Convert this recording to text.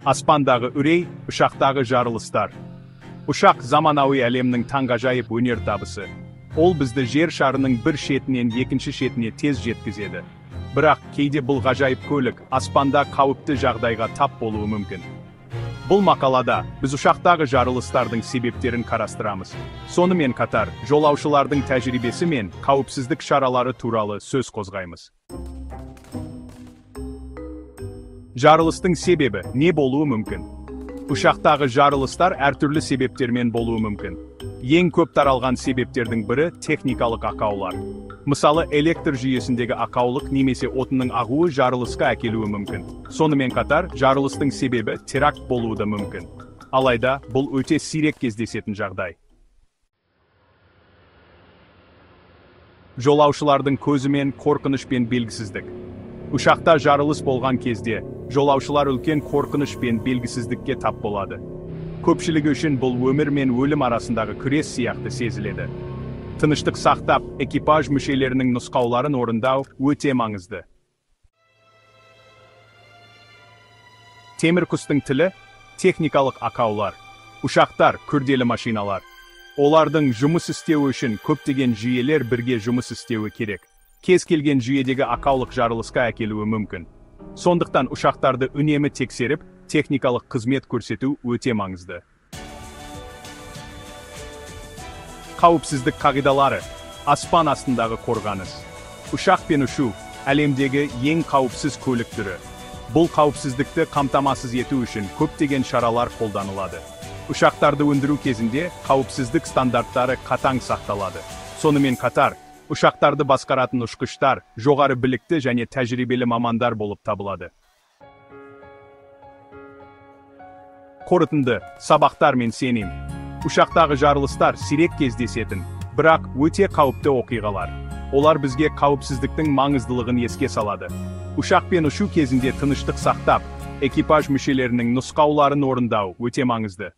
Аспандағы үрей, ұшақтағы жарылыстар. Ұшақ заманауи әлемнің таңғажайып өнертабысы. Ол бізді жер шарының бір шетінен екінші шетіне тез жеткізеді. Бірақ кейде бұл ғажайып көлік аспанда қауіпті жағдайға тап болуы мүмкін. Бұл мақалада біз ұшақтағы жарылыстардың себептерін қарастырамыз. Сонымен қатар, жолаушылардың тәжірибесі мен қауіпсіздік шаралары туралы сөз қозғаймыз. Жарылыстың себебі не болуы мүмкін? Ұшақтағы жарылыстар әртүрлі себептермен болуы мүмкін. Ең көп таралған себептердің бірі техникалық ақаулар. Мысалы, электр жүйесіндегі ақаулық немесе отынның ағуы жарылысқа әкелуі мүмкін. Сонымен қатар, жарылыстың себебі теракт болуы да мүмкін. Алайда, бұл өте сирек кездесетін жағдай. Жолаушылардың көзімен қорқыныш пен белгісіздік. Ұшақта жарылыс болған кезде, жолаушылар үлкен қорқыныш пен белгісіздікке тап болады. Көпшілігі үшін бұл өмір мен өлім арасындағы күрес сияқты сезіледі. Тыныштық сақтап, экипаж мүшелерінің нұсқауларын орындау өте маңызды. Темір құстың тілі – техникалық ақаулар. Ұшақтар – күрделі машиналар. Олардың жұмыс істеуі үшін көптеген жүйелер бірге жұмыс істеуі керек. Кез келген жүйедегі ақаулық жарылысқа әкелуі мүмкін. Сондықтан ұшақтарды үнемі тексеріп, техникалық қызмет көрсету өте маңызды. Қауіпсіздік қағидалары. Аспан астындағы қорғаныс. Ұшақпен ұшу әлемдегі ең қауіпсіз көлік түрі. Бұл қауіпсіздікті қамтамасыз ету үшін көптеген шаралар қолданылады. Ұшақтарды өндіру кезінде қауіпсіздік стандарттары қатаң сақталады. Сонымен қатар, ұшақтарды басқаратын ұшқыштар жоғары білікті және тәжірибелі мамандар болып табылады. Қорытынды, сабақтар мен сенім. Ұшақтағы жарылыстар сирек кездесетін, бірақ өте қауіпті оқиғалар. Олар бізге қауіпсіздіктің маңыздылығын еске салады. Ұшақпен ұшу кезінде тыныштық сақтап, экипаж мүшелерінің нұсқауларын орындау өте маңызды.